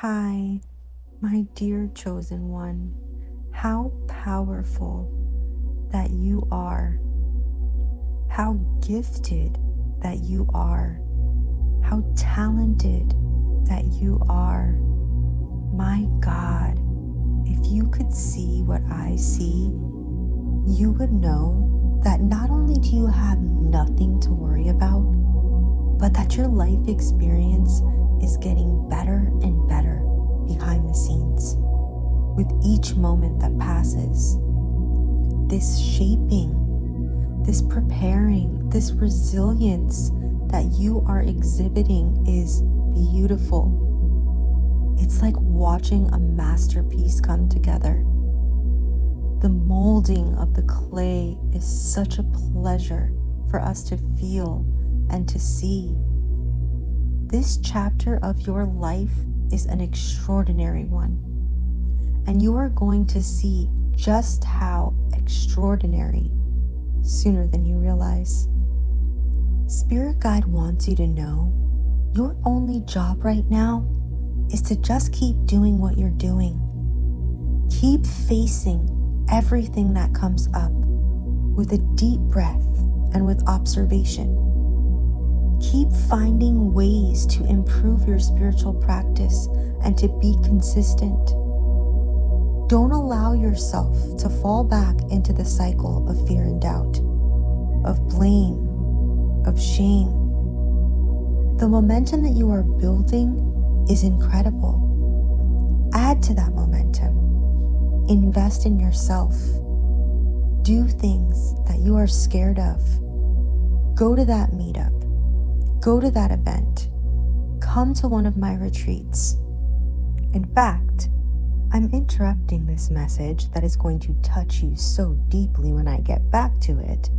Hi, my dear chosen one. How powerful that you are. How gifted that you are. How talented that you are. My God, if you could see what I see, you would know that not only do you have nothing to worry about, but that your life experience is getting better and better behind the scenes with each moment that passes. This shaping, this preparing, this resilience that you are exhibiting is beautiful. It's like watching a masterpiece come together. The molding of the clay is such a pleasure for us to feel and to see. This chapter of your life is an extraordinary one, and you are going to see just how extraordinary sooner than you realize. Spirit Guide wants you to know your only job right now is to just keep doing what you're doing. Keep facing everything that comes up with a deep breath and with observation. Keep finding ways to improve your spiritual practice and to be consistent. Don't allow yourself to fall back into the cycle of fear and doubt, of blame, of shame. The momentum that you are building is incredible. Add to that momentum. Invest in yourself. Do things that you are scared of. Go to that meetup. Go to that event. Come to one of my retreats. In fact, I'm interrupting this message that is going to touch you so deeply when I get back to it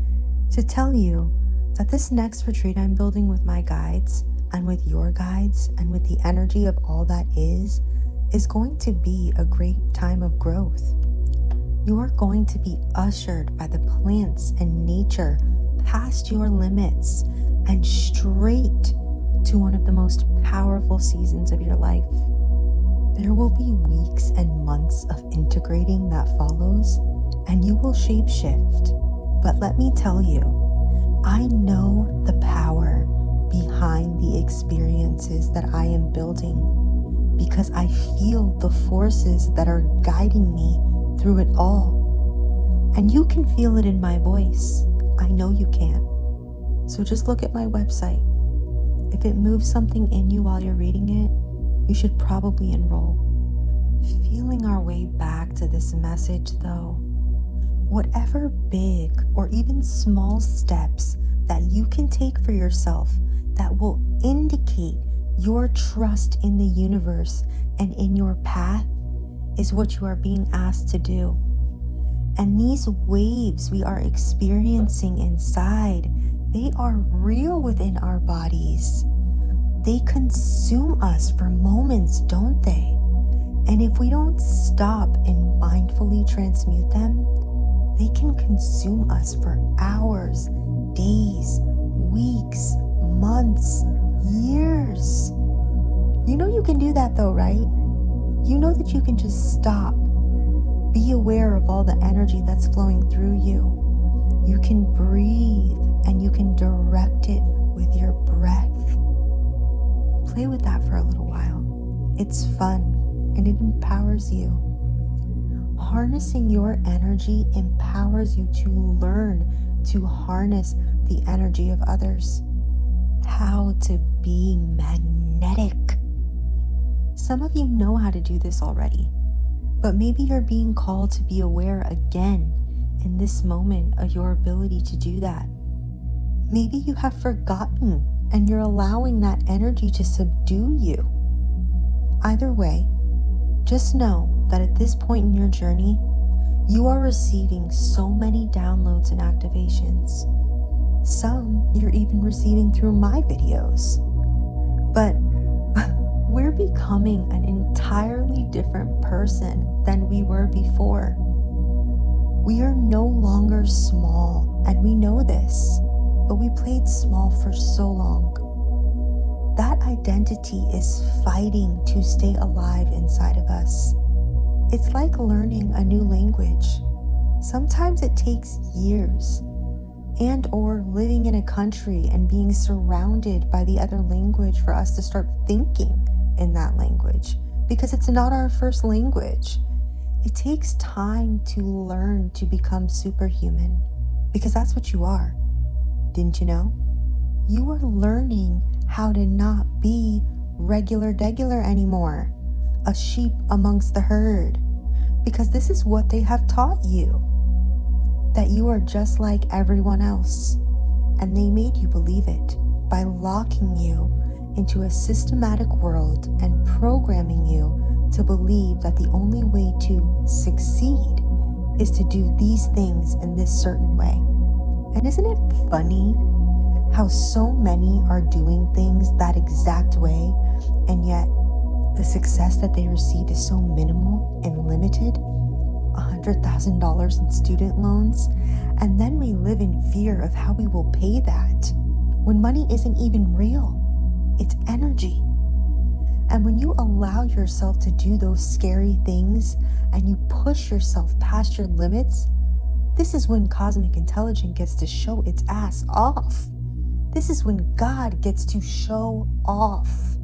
to tell you that this next retreat I'm building with my guides and with your guides and with the energy of all that is going to be a great time of growth. You are going to be ushered by the plants and nature past your limits and straight to one of the most powerful seasons of your life. There will be weeks and months of integrating that follows, and you will shape shift. But let me tell you, I know the power behind the experiences that I am building because I feel the forces that are guiding me through it all. And you can feel it in my voice. I know you can. So just look at my website. If it moves something in you while you're reading it, you should probably enroll. Feeling our way back to this message though, whatever big or even small steps that you can take for yourself that will indicate your trust in the universe and in your path is what you are being asked to do. And these waves we are experiencing inside, they are real within our bodies. They consume us for moments, don't they? And if we don't stop and mindfully transmute them, they can consume us for hours, days, weeks, months, years. You know you can do that though, right? You know that you can just stop. Be aware of all the energy that's flowing through you. You can breathe and you can direct it with your breath. Play with that for a little while. It's fun and it empowers you. Harnessing your energy empowers you to learn to harness the energy of others. How to be magnetic. Some of you know how to do this already, but maybe you're being called to be aware again in this moment of your ability to do that. Maybe you have forgotten and you're allowing that energy to subdue you. Either way, just know that at this point in your journey, you are receiving so many downloads and activations. Some you're even receiving through my videos. But we're becoming an entirely different person than we were before. We are no longer small, and we know this, but we played small for so long. That identity is fighting to stay alive inside of us. It's like learning a new language. Sometimes it takes years, and or living in a country and being surrounded by the other language for us to start thinking in that language, because it's not our first language. It takes time to learn to become superhuman, because that's what you are. Didn't you know? You are learning how to not be regular degular anymore, a sheep amongst the herd, because this is what they have taught you, that you are just like everyone else. And they made you believe it by locking you into a systematic world and programming you to believe that the only way to succeed is to do these things in this certain way. And isn't it funny how so many are doing things that exact way, and yet the success that they receive is so minimal and limited? $100,000 in student loans, and then we live in fear of how we will pay that when money isn't even real. It's energy. And when you allow yourself to do those scary things and you push yourself past your limits, this is when cosmic intelligence gets to show its ass off. This is when God gets to show off.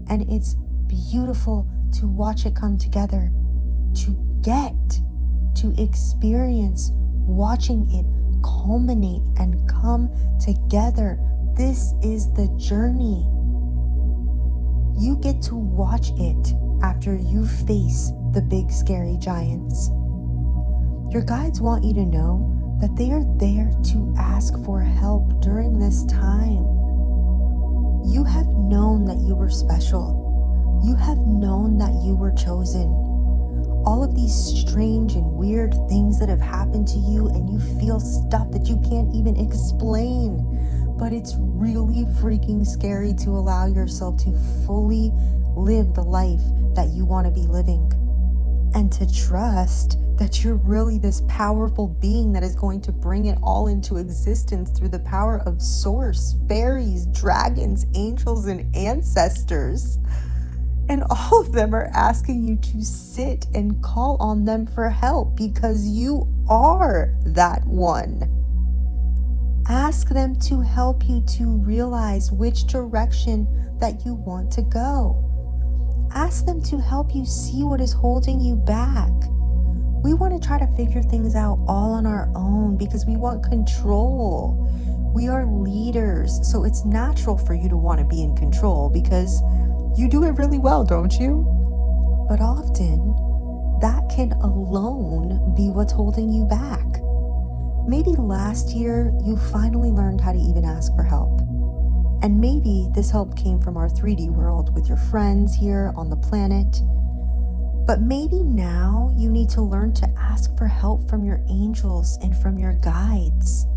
And it's beautiful to watch it come together, to experience watching it culminate and come together. This is the journey. You get to watch it after you face the big scary giants. Your guides want you to know that they are there to ask for help during this time. You have known that you were special. You have known that you were chosen. All of these strange and weird things that have happened to you, and you feel stuff that you can't even explain. But it's really freaking scary to allow yourself to fully live the life that you want to be living. And to trust that you're really this powerful being that is going to bring it all into existence through the power of source, fairies, dragons, angels, and ancestors. And all of them are asking you to sit and call on them for help, because you are that one. Ask them to help you to realize which direction that you want to go. Ask them to help you see what is holding you back. We want to try to figure things out all on our own because we want control. We are leaders, so it's natural for you to want to be in control because you do it really well, don't you? But often, that can alone be what's holding you back. Maybe last year, you finally learned how to even ask for help. And maybe this help came from our 3D world with your friends here on the planet. But maybe now you need to learn to ask for help from your angels and from your guides.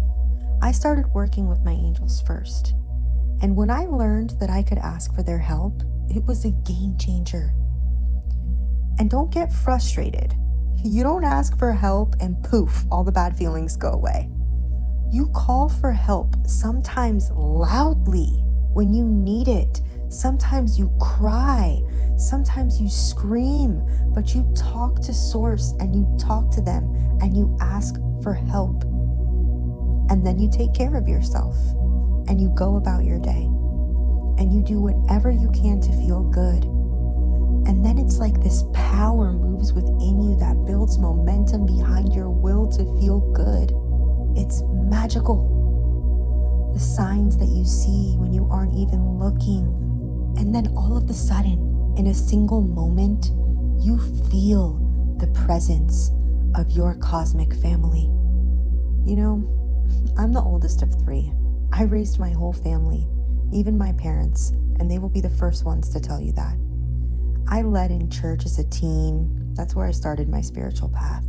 I started working with my angels first. And when I learned that I could ask for their help, it was a game changer. And don't get frustrated. You don't ask for help and poof, all the bad feelings go away. You call for help, sometimes loudly when you need it. Sometimes you cry, sometimes you scream, but you talk to Source and you talk to them and you ask for help. And then you take care of yourself and you go about your day and you do whatever you can to feel good. And then it's like this power moves within you that builds momentum behind your will to feel good. It's magical. The signs that you see when you aren't even looking. And then all of a sudden, in a single moment, you feel the presence of your cosmic family. You know, I'm the oldest of 3. I raised my whole family, even my parents, and they will be the first ones to tell you that. I led in church as a teen. That's where I started my spiritual path.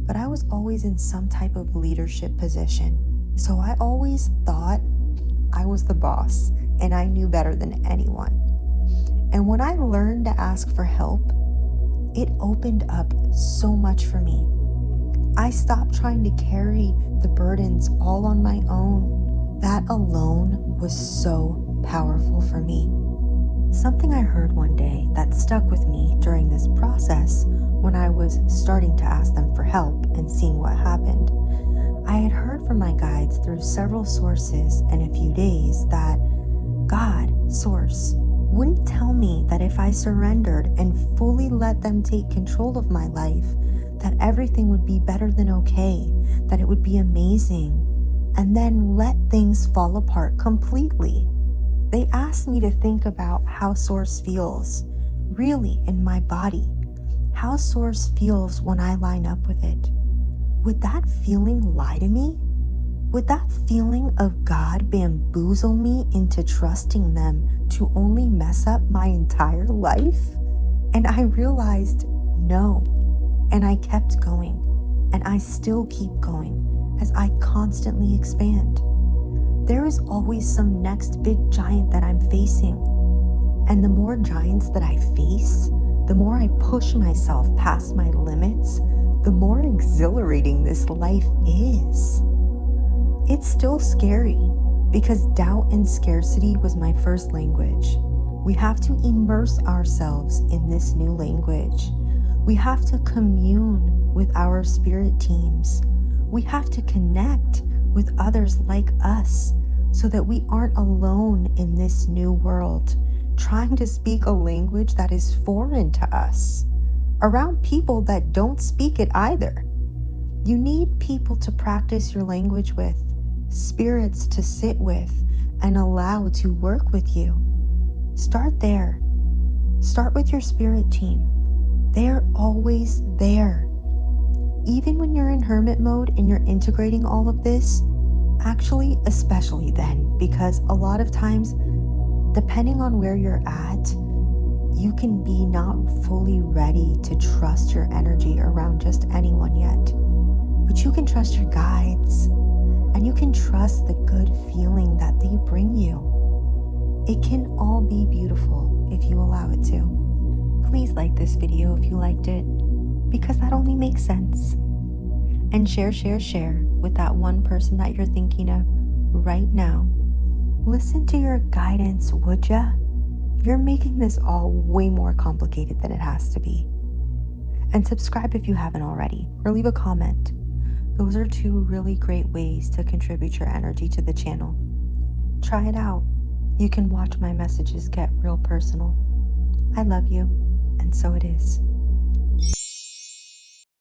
But I was always in some type of leadership position. So I always thought I was the boss and I knew better than anyone. And when I learned to ask for help, it opened up so much for me. I stopped trying to carry the burdens all on my own. That alone was so powerful for me. Something I heard one day that stuck with me during this process when I was starting to ask them for help and seeing what happened. I had heard from my guides through several sources in a few days that God, Source, wouldn't tell me that if I surrendered and fully let them take control of my life, that everything would be better than okay, that it would be amazing, and then let things fall apart completely. They asked me to think about how Source feels, really in my body, how Source feels when I line up with it. Would that feeling lie to me? Would that feeling of God bamboozle me into trusting them to only mess up my entire life? And I realized no. And I kept going. And I still keep going as I constantly expand. There is always some next big giant that I'm facing. And the more giants that I face, the more I push myself past my limits, the more exhilarating this life is. It's still scary because doubt and scarcity was my first language. We have to immerse ourselves in this new language. We have to commune with our spirit teams. We have to connect with others like us so that we aren't alone in this new world, trying to speak a language that is foreign to us, around people that don't speak it either. You need people to practice your language with, spirits to sit with, and allow to work with you. Start there. Start with your spirit team. They're always there. Even when you're in hermit mode and you're integrating all of this, actually, especially then, because a lot of times, depending on where you're at, you can be not fully ready to trust your energy around just anyone yet. But you can trust your guides, and you can trust the good feeling that they bring you. It can all be beautiful if you allow it to. Please like this video if you liked it, because that only makes sense. And share with that one person that you're thinking of right now. Listen to your guidance, would ya? You're making this all way more complicated than it has to be. And subscribe if you haven't already, or leave a comment. Those are two really great ways to contribute your energy to the channel. Try it out. You can watch my messages get real personal. I love you, and so it is.